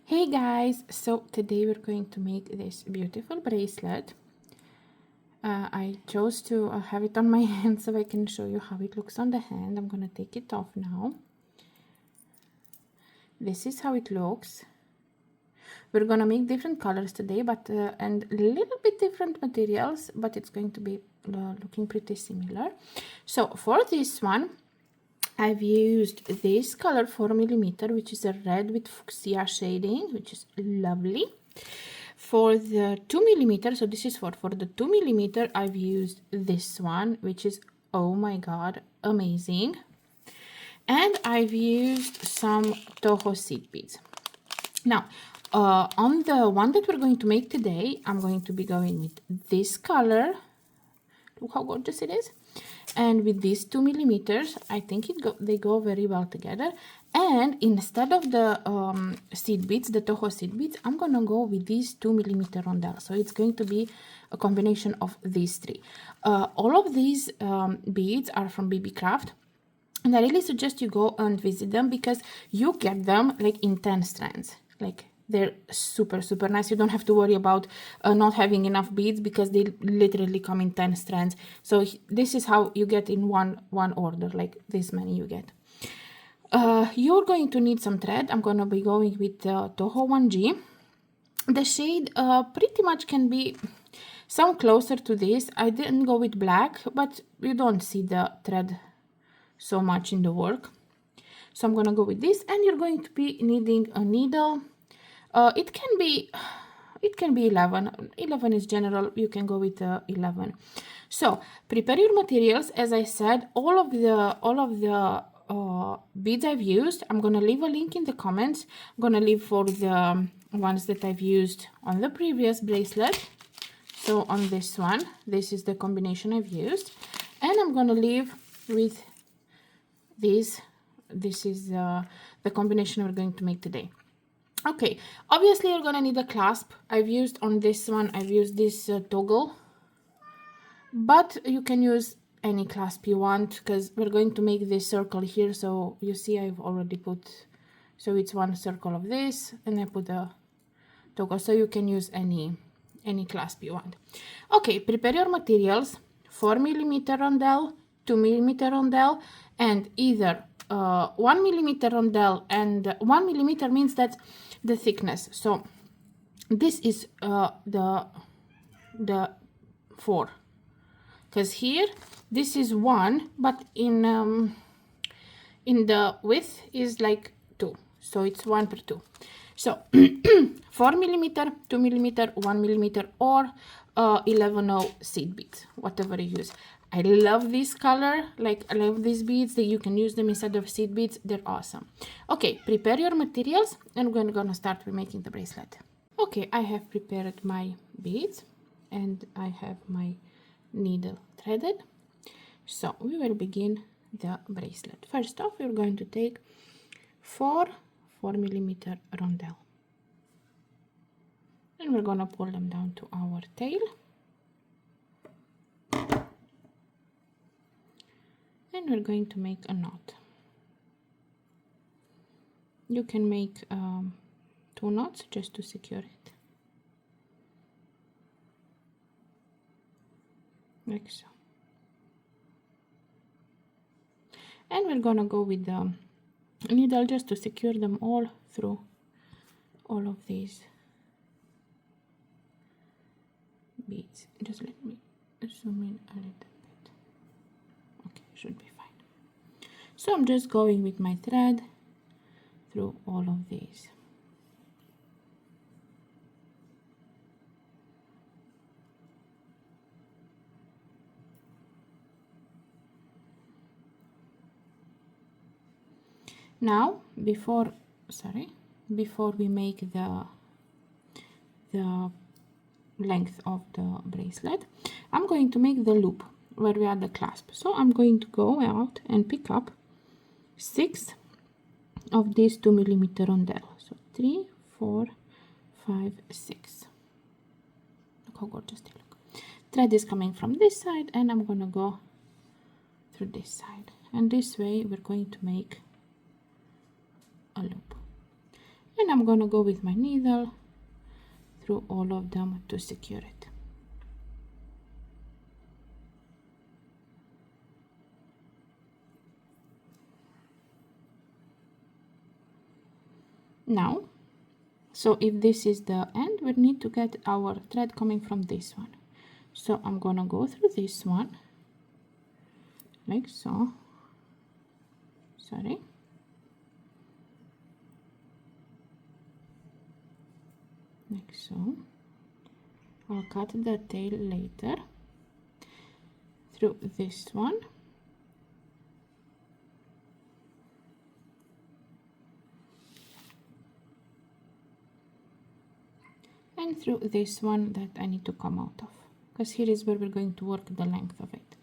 Hey guys, so today we're going to make this beautiful bracelet. I chose to have it on my hand so I can show you how it looks on the hand. I'm gonna take it off now. This is how it looks. We're gonna make different colors today, but and a little bit different materials, but it's going to be looking pretty similar. So for this one, I've used this color 4mm, which is a red with fuchsia shading, which is lovely. For the 2mm, so this is for the 2mm, I've used this one, which is, oh my god, amazing. And I've used some toho seed beads. Now, on the one that we're going to make today, I'm going to be going with this color. Look how gorgeous it is. And with these 2mm, I think they go very well together. And instead of the seed beads, the toho seed beads, I'm gonna go with these 2mm rondelle. So it's going to be a combination of these three. All of these beads are from BB Craft. And I really suggest you go and visit them because you get them like in 10 strands. Like they're super nice. You don't have to worry about not having enough beads because they literally come in 10 strands. So this is how you get in one order, like this many you get. You're going to need some thread. I'm going to be going with toho 1G. The shade pretty much can be some closer to this. I didn't go with black, but you don't see the thread so much in the work. So I'm going to go with this, and you're going to be needing a needle. It can be 11. 11 is general. You can go with 11. So prepare your materials. As I said, all of the beads I've used, I'm gonna leave a link in the comments. I'm gonna leave for the ones that I've used on the previous bracelet. So on this one, this is the combination I've used, and I'm gonna leave with this. This is the combination we're going to make today. Okay, obviously you're gonna need a clasp. I've used on this one, I've used this toggle, but you can use any clasp you want because we're going to make this circle here. So you see I've already put, so it's one circle of this, and I put a toggle, so you can use any clasp you want. Okay, prepare your materials: 4mm rondelle, 2mm rondelle, and either 1mm rondelle, and 1mm means that's the thickness. So this is the 4, because here this is 1, but in the width is like 2, so it's 1 per 2. So 4mm, 2mm, 1mm, or 11/0 seed beads, whatever you use. I love this color, like I love these beads, that you can use them instead of seed beads. They're awesome. Okay, prepare your materials, and we're gonna start with making the bracelet. Okay, I have prepared my beads, and I have my needle threaded. So we will begin the bracelet. First off, we're going to take 4mm rondelle, and we're gonna pull them down to our tail, and we're going to make a knot. You can make 2 knots just to secure it, like so. And we're gonna go with the needle just to secure them all through all of these beads. Just let me zoom in a little bit. Okay, should be fine. So I'm just going with my thread through all of these. Now, before we make the length of the bracelet, I'm going to make the loop where we add the clasp. So I'm going to go out and pick up 6 of these 2mm rondelle. So 3, 4, 5, 6. Look how gorgeous they look. Thread is coming from this side, and I'm gonna go through this side, and this way we're going to make a loop. and I'm gonna go with my needle through all of them to secure it. Now, so if this is the end, we need to get our thread coming from this one. So I'm gonna go through this one like so. Sorry. Like so. I'll cut the tail later through this one. And through this one that I need to come out of, because here is where we're going to work the length of it.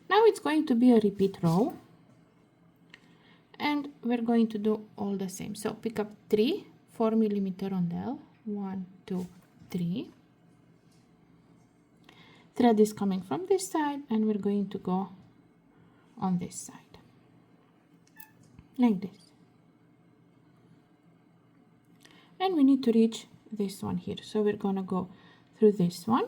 Now it's going to be a repeat row, and we're going to do all the same. So pick up 3 4mm rondelle, 1 2 3. Thread is coming from this side, and we're going to go on this side like this, and we need to reach this one here. So we're gonna go through this one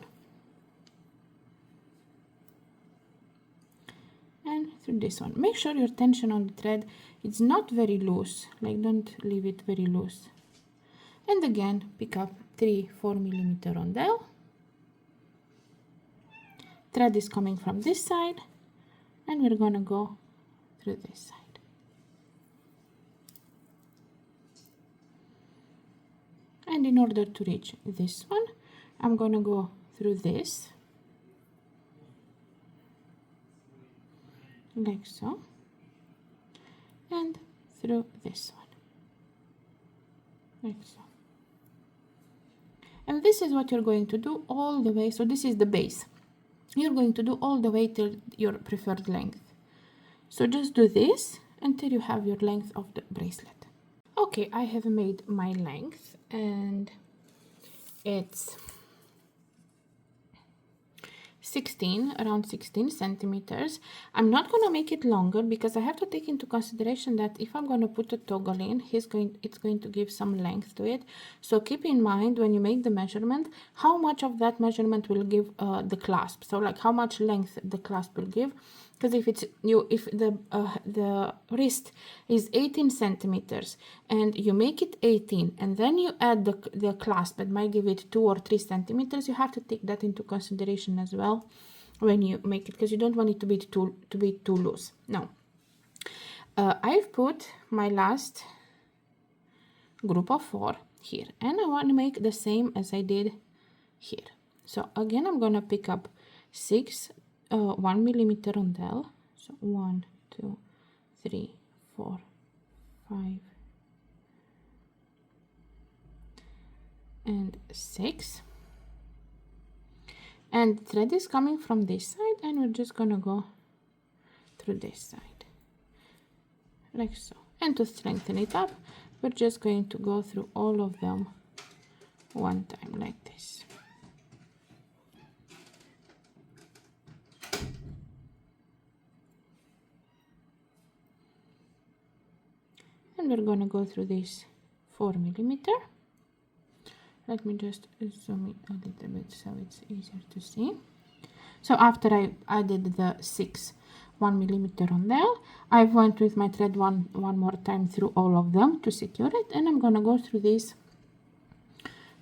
and through this one. Make sure your tension on the thread is not very loose, like don't leave it very loose. And again, pick up 3 4mm rondelle. Thread is coming from this side, and we're gonna go through this side. And in order to reach this one, I'm gonna go through this like so, and through this one like so. And this is what you're going to do all the way. So this is the base. You're going to do all the way till your preferred length. So just do this until you have your length of the bracelet. Okay, I have made my length, and it's 16, around 16 centimeters. I'm not going to make it longer because I have to take into consideration that if I'm going to put a toggle in, it's going to give some length to it. So keep in mind when you make the measurement, how much of that measurement will give the clasp. So like how much length the clasp will give. Because if the wrist is 18 centimeters and you make it 18 and then you add the clasp, it might give it 2 or 3 centimeters. You have to take that into consideration as well when you make it, because you don't want it to be too loose. Now, I've put my last group of 4 here, and I want to make the same as I did here. So again, I'm gonna pick up 6 1mm rondelle, so 1 2 3 4 5 and 6, and thread is coming from this side, and we're just gonna go through this side like so. And to strengthen it up, we're just going to go through all of them one time like this. And we're going to go through this 4mm. Let me just zoom it a little bit so it's easier to see. So after I added the 6 1mm rondelle, I went with my thread one more time through all of them to secure it, and I'm going to go through this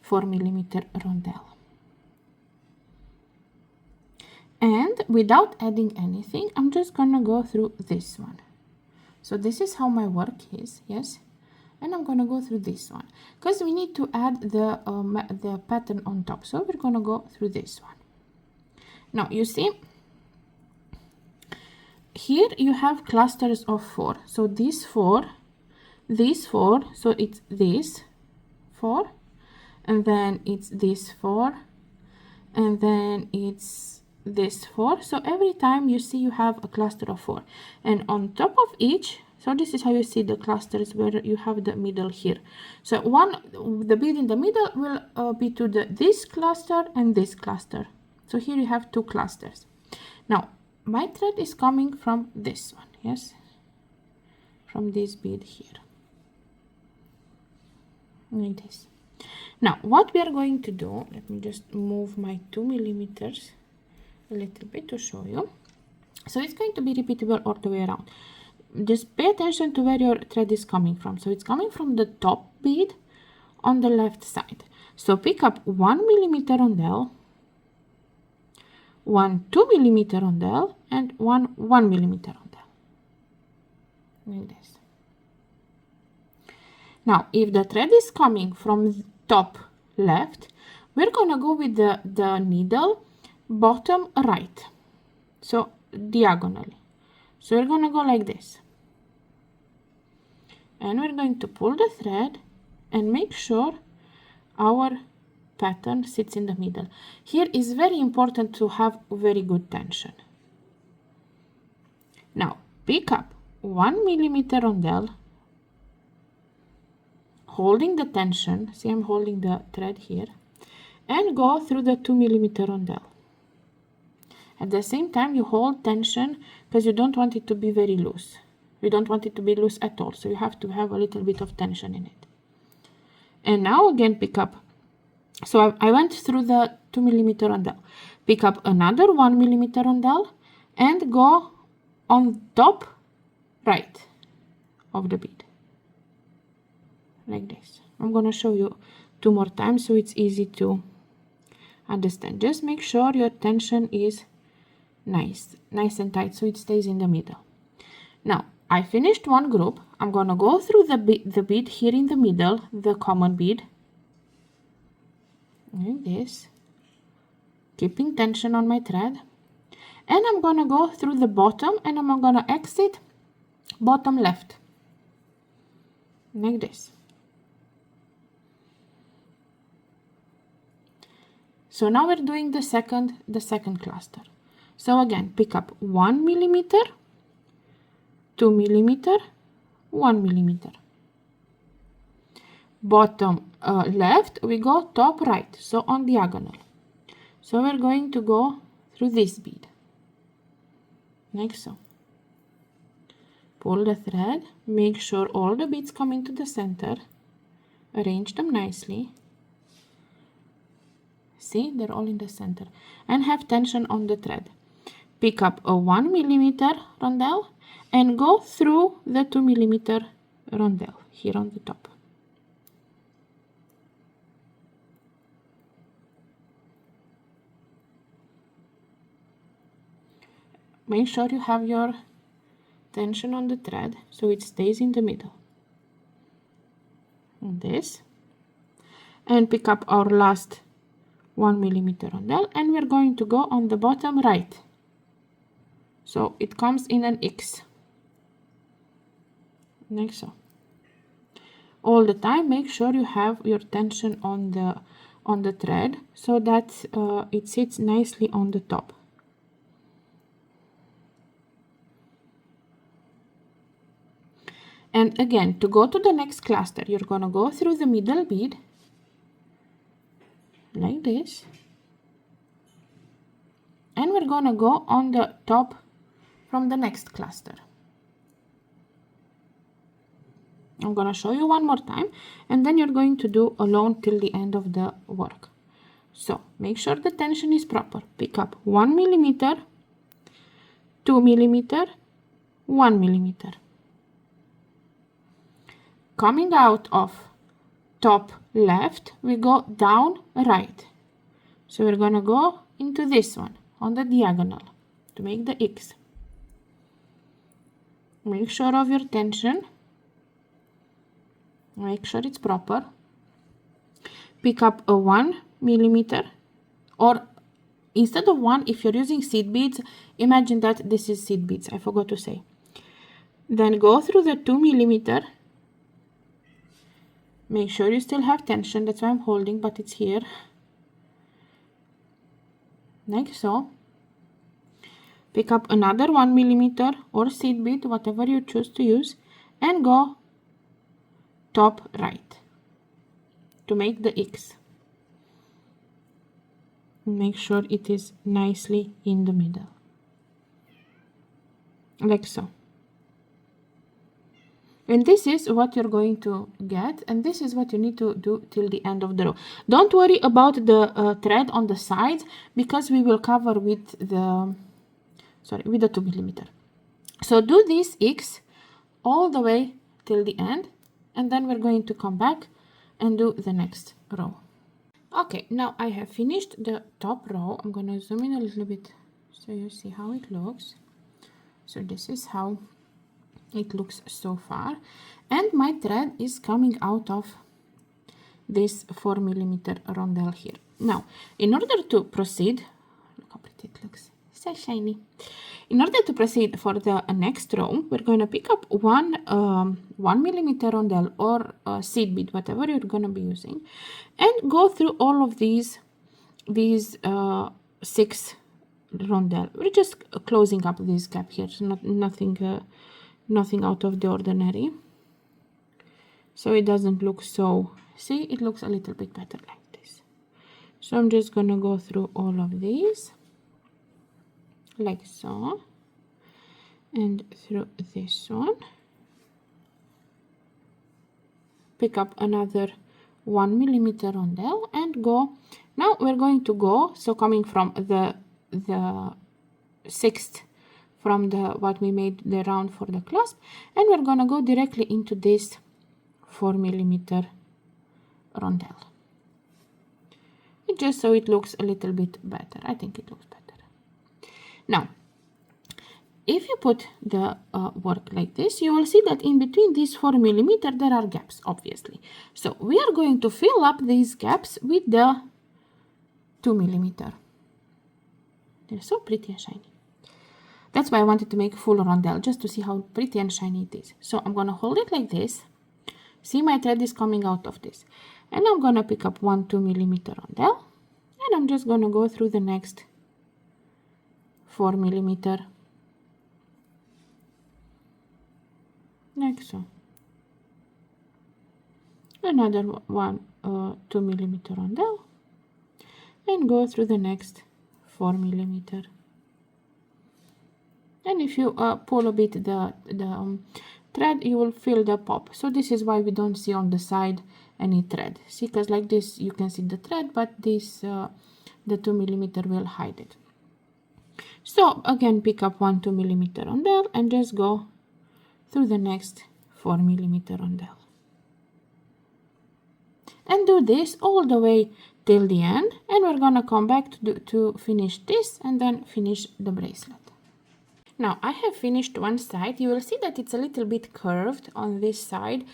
4mm rondelle. And without adding anything, I'm just going to go through this one. So this is how my work is, yes, and I'm gonna go through this one because we need to add the pattern on top. So we're gonna go through this one. Now you see, here you have clusters of 4. So these 4, so it's this 4, and then it's this 4, and then it's this 4. So every time you see you have a cluster of 4, and on top of each, so this is how you see the clusters where you have the middle here. So the bead in the middle will be to this cluster and this cluster. So here you have 2 clusters. Now my thread is coming from this one, yes, from this bead here. like this. Now what we are going to do, let me just move my 2 millimeters a little bit to show you. So it's going to be repeatable all the way around. Just pay attention to where your thread is coming from. So it's coming from the top bead on the left side. So pick up 1 millimeter rondelle, one 2 millimeter rondelle, and one 1 millimeter rondelle, like this. Now if the thread is coming from top left, we're gonna go with the needle bottom right, so diagonally. So we're gonna go like this, and we're going to pull the thread and make sure our pattern sits in the middle. Here is very important to have very good tension. Now pick up 1 millimeter rondelle, holding the tension, see I'm holding the thread here, and go through the 2 millimeter rondelle. At the same time you hold tension because you don't want it to be very loose. You don't want it to be loose at all, so you have to have a little bit of tension in it. And now again pick up, so I went through the 2 millimeter rondelle, pick up another 1 millimeter rondelle and go on top right of the bead, like this. I'm gonna show you 2 more times so it's easy to understand. Just make sure your tension is nice and tight so it stays in the middle. Now I finished one group. I'm gonna go through the bead here in the middle, the common bead, like this, keeping tension on my thread, and I'm gonna go through the bottom and I'm gonna exit bottom left, like this. So now we're doing the second cluster. So again pick up 1 millimeter, 2 millimeter, 1 millimeter. Bottom left, we go top right, so on diagonal. So we're going to go through this bead, like so. Pull the thread, make sure all the beads come into the center, arrange them nicely. See, they're all in the center, and have tension on the thread. Pick up a 1 millimeter rondelle and go through the 2 millimeter rondelle here on the top. Make sure you have your tension on the thread so it stays in the middle. And this, and pick up our last 1 millimeter rondelle and we're going to go on the bottom right. So it comes in an X, like so. All the time make sure you have your tension on the thread so that it sits nicely on the top. And again, to go to the next cluster, you're gonna go through the middle bead, like this, and we're gonna go on the top from the next cluster. I'm gonna show you one more time, and then you're going to do alone till the end of the work. So make sure the tension is proper. Pick up 1 millimeter, 2 millimeter, 1 millimeter. Coming out of top left, we go down right. So we're gonna go into this one on the diagonal to make the X. Make sure of your tension. Make sure it's proper. Pick up a 1 millimeter, or instead of 1, if you're using seed beads, imagine that this is seed beads, I forgot to say. Then go through the 2 millimeter. Make sure you still have tension, that's why I'm holding, but it's here, like so. Pick up another 1 millimeter or seed bead, whatever you choose to use, and go top right to make the X. Make sure it is nicely in the middle, like so. And this is what you're going to get, and this is what you need to do till the end of the row. Don't worry about the thread on the sides, because we will cover with the, sorry, with the 2 millimeter. So do this X all the way till the end, and then we're going to come back and do the next row. Okay, now I have finished the top row. I'm gonna zoom in a little bit so you see how it looks. So this is how it looks so far, and my thread is coming out of this 4 millimeter rondelle here. Now, in order to proceed, look how pretty it looks, so shiny. In order to proceed for the next row, we're going to pick up 1 millimeter rondelle or seed bead, whatever you're going to be using, and go through all of these 6 rondelle. We're just closing up this gap here, so nothing out of the ordinary, so it doesn't look so, see, it looks a little bit better like this. So I'm just gonna go through all of these like so, and through this one, pick up another 1 millimeter rondelle and go. Now we're going to go, so coming from the 6th from the what we made the round for the clasp, and we're gonna go directly into this 4 millimeter rondelle. Just so it looks a little bit better. I think it looks better. Now, if you put the work like this, you will see that in between these 4 millimeter there are gaps, obviously. So we are going to fill up these gaps with the 2 millimeter. They're so pretty and shiny. That's why I wanted to make full rondelle, just to see how pretty and shiny it is. So I'm gonna hold it like this. See, my thread is coming out of this, and I'm gonna pick up 1 2 millimeter rondelle, and I'm just gonna go through the next 4 millimeter like so. Another 2 millimeter rondelle, and go through the next 4 millimeter. And if you pull a bit the thread, you will feel the pop. So this is why we don't see on the side any thread. See, because like this you can see the thread, but this the 2 millimeter will hide it. So again, pick up 1 2 millimeter rondelle and just go through the next 4 millimeter rondelle, and do this all the way till the end, and we're gonna come back to finish this and then finish the bracelet. Now I have finished one side. You will see that it's a little bit curved on this side,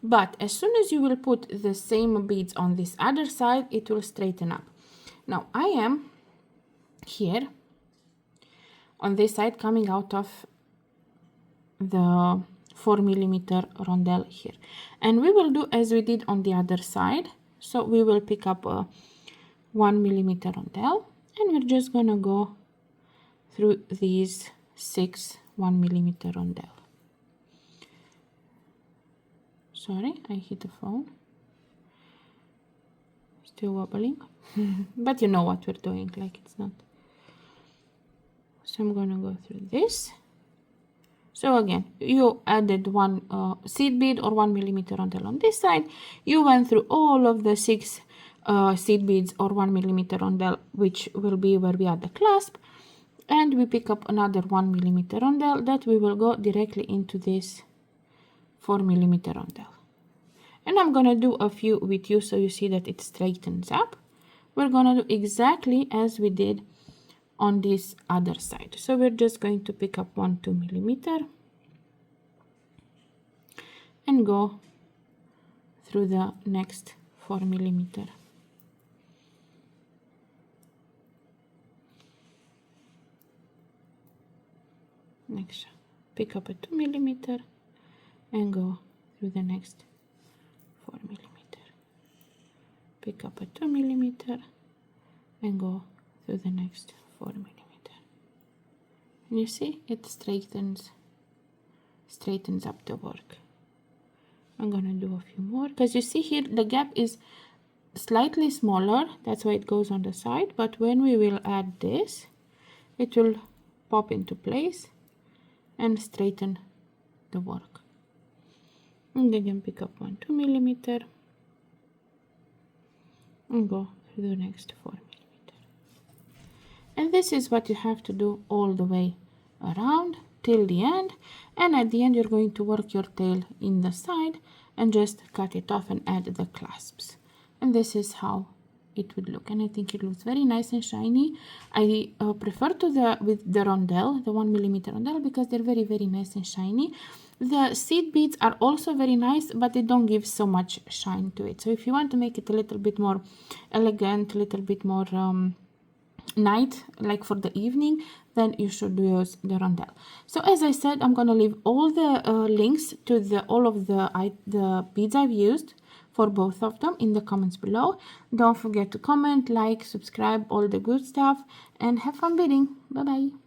but as soon as you will put the same beads on this other side, it will straighten up. Now I am here on this side coming out of the 4 millimeter rondelle here, and we will do as we did on the other side. So we will pick up a 1 millimeter rondelle, and we're just gonna go through these 6 1 millimeter rondelle. Sorry, I hit the phone. Still wobbling. But you know what we're doing, like it's not. So I'm gonna go through this. So again, you added one seed bead or 1 millimeter rondelle on this side. You went through all of the 6 seed beads or 1 millimeter rondelle, which will be where we add the clasp. And we pick up another 1 millimeter rondelle that we will go directly into this 4 millimeter rondelle. And I'm gonna do a few with you so you see that it straightens up. We're gonna do exactly as we did on this other side. So we're just going to pick up 1 2 millimeter and go through the next 4 millimeter. Next, pick up a 2 millimeter and go through the next 4 millimeter. Pick up a 2 millimeter and go through the next 4 millimeter. And you see, it straightens up the work. I'm gonna do a few more, because you see here the gap is slightly smaller, that's why it goes on the side, but when we will add this, it will pop into place and straighten the work. And again pick up 1 2 millimeter and go through the next 4 millimeter. And this is what you have to do all the way around till the end. And at the end you're going to work your tail in the side and just cut it off and add the clasps. And this is how it would look, and I think it looks very nice and shiny. I prefer to with the rondelle, the 1 millimeter rondelle, because they're very, very nice and shiny. The seed beads are also very nice, but they don't give so much shine to it. So if you want to make it a little bit more elegant, a little bit more night, like for the evening, then you should use the rondelle. So as I said, I'm gonna leave all the links to all of the beads I've used for both of them in the comments below. Don't forget to comment, like, subscribe, all the good stuff, and have fun beading. Bye bye.